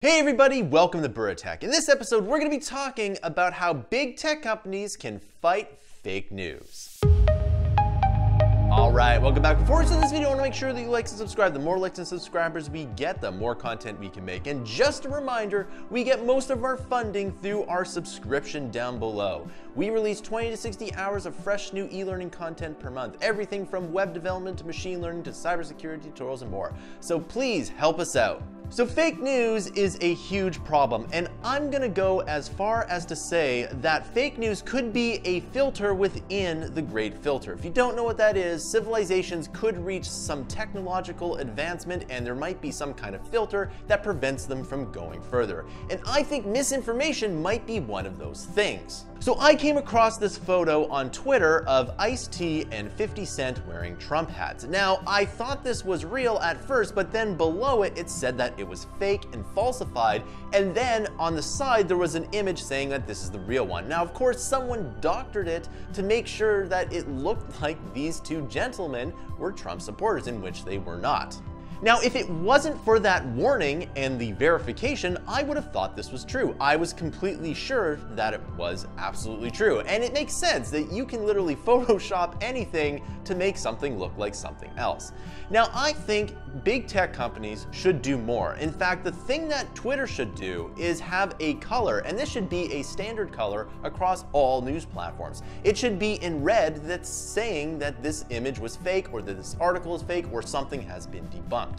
Hey everybody, welcome to Bura Tech. In this episode, we're going to be talking about how big tech companies can fight fake news. Alright, welcome back. Before we start this video, I want to make sure that you like and subscribe. The more likes and subscribers we get, the more content we can make. And just a reminder, we get most of our funding through our subscription down below. We release 20 to 60 hours of fresh new e-learning content per month. Everything from web development to machine learning to cybersecurity tutorials and more. So please help us out. So fake news is a huge problem, and I'm gonna go as far as to say that fake news could be a filter within the Great Filter. If you don't know what that is, civilizations could reach some technological advancement and there might be some kind of filter that prevents them from going further. And I think misinformation might be one of those things. So I came across this photo on Twitter of Ice-T and 50 Cent wearing Trump hats. Now, I thought this was real at first, but then below it, it said that it was fake and falsified, and then on the side there was an image saying that this is the real one. Now, of course, someone doctored it to make sure that it looked like these two gentlemen were Trump supporters, in which they were not. Now, if it wasn't for that warning and the verification, I would have thought this was true. I was completely sure that it was absolutely true. And it makes sense that you can literally Photoshop anything to make something look like something else. Now, I think big tech companies should do more. In fact, the thing that Twitter should do is have a color, and this should be a standard color across all news platforms. It should be in red that's saying that this image was fake, or that this article is fake, or something has been debunked.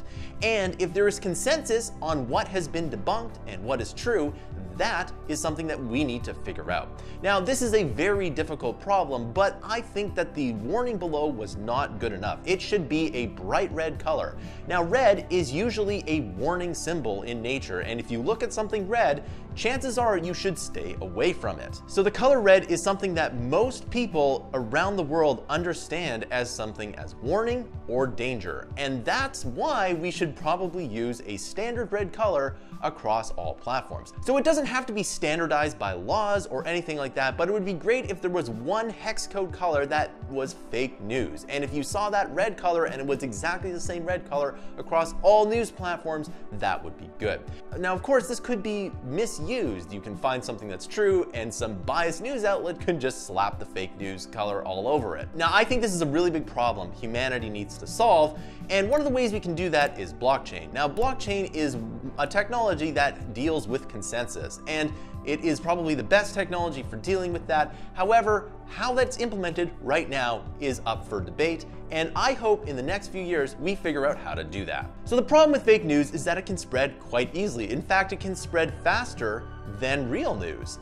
And if there is consensus on what has been debunked and what is true, that is something that we need to figure out. Now, this is a very difficult problem, but I think that the warning below was not good enough. It should be a bright red color. Now, red is usually a warning symbol in nature, and if you look at something red, chances are you should stay away from it. So the color red is something that most people around the world understand as something as warning or danger, and that's why we should probably use a standard red color across all platforms. So it doesn't have to be standardized by laws or anything like that, but it would be great if there was one hex code color that was fake news. And if you saw that red color and it was exactly the same red color across all news platforms, that would be good. Now, of course, this could be misused. You can find something that's true and some biased news outlet could just slap the fake news color all over it. Now, I think this is a really big problem humanity needs to solve, and one of the ways we can do that is blockchain. Now, blockchain is a technology that deals with consensus, and it is probably the best technology for dealing with that. However, how that's implemented right now is up for debate, and I hope in the next few years we figure out how to do that. So the problem with fake news is that it can spread quite easily. In fact, it can spread faster than real news.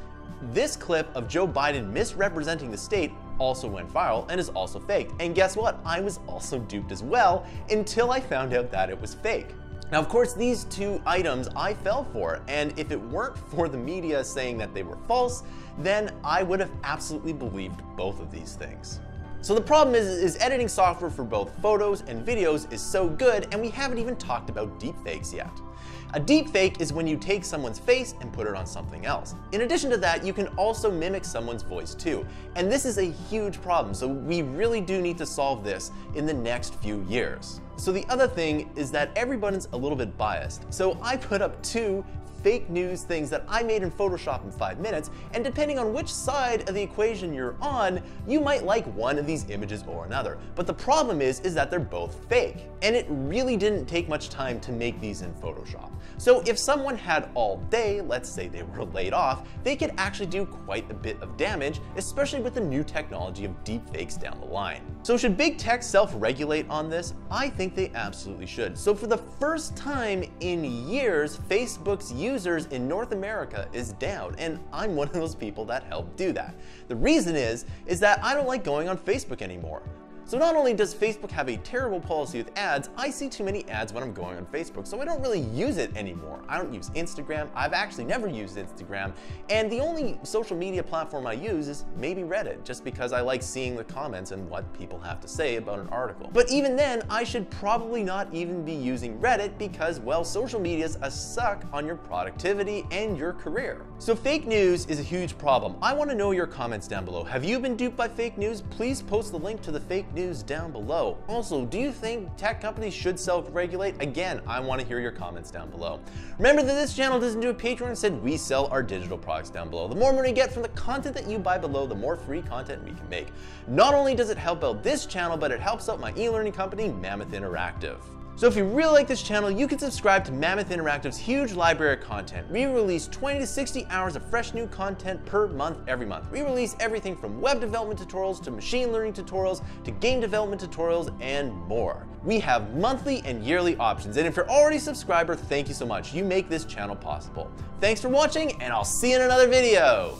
This clip of Joe Biden misrepresenting the state also went viral and is also faked. And guess what? I was also duped as well until I found out that it was fake. Now, of course, these two items I fell for, and if it weren't for the media saying that they were false, then I would have absolutely believed both of these things. So the problem is editing software for both photos and videos is so good, and we haven't even talked about deepfakes yet. A deepfake is when you take someone's face and put it on something else. In addition to that, you can also mimic someone's voice too. And this is a huge problem, so we really do need to solve this in the next few years. So the other thing is that everyone's a little bit biased. So I put up two fake news things that I made in Photoshop in 5 minutes, and depending on which side of the equation you're on, you might like one of these images or another. But the problem is that they're both fake, and it really didn't take much time to make these in Photoshop. So if someone had all day, let's say they were laid off, they could actually do quite a bit of damage, especially with the new technology of deepfakes down the line. So should big tech self-regulate on this? I think they absolutely should. So for the first time in years, Facebook's users in North America is down, and I'm one of those people that helped do that. The reason is that I don't like going on Facebook anymore. So not only does Facebook have a terrible policy with ads, I see too many ads when I'm going on Facebook, so I don't really use it anymore. I don't use Instagram. I've actually never used Instagram, and the only social media platform I use is maybe Reddit, just because I like seeing the comments and what people have to say about an article. But even then, I should probably not even be using Reddit because, well, social media is a suck on your productivity and your career. So fake news is a huge problem. I want to know your comments down below. Have you been duped by fake news? Please post the link to the fake news news down below. Also, do you think tech companies should self-regulate? Again, I want to hear your comments down below. Remember that this channel doesn't do a Patreon, instead we sell our digital products down below. The more money we get from the content that you buy below, the more free content we can make. Not only does it help out this channel, but it helps out my e-learning company, Mammoth Interactive. So if you really like this channel, you can subscribe to Mammoth Interactive's huge library of content. We release 20 to 60 hours of fresh new content per month, every month. We release everything from web development tutorials to machine learning tutorials to game development tutorials and more. We have monthly and yearly options, and if you're already a subscriber, thank you so much. You make this channel possible. Thanks for watching, and I'll see you in another video.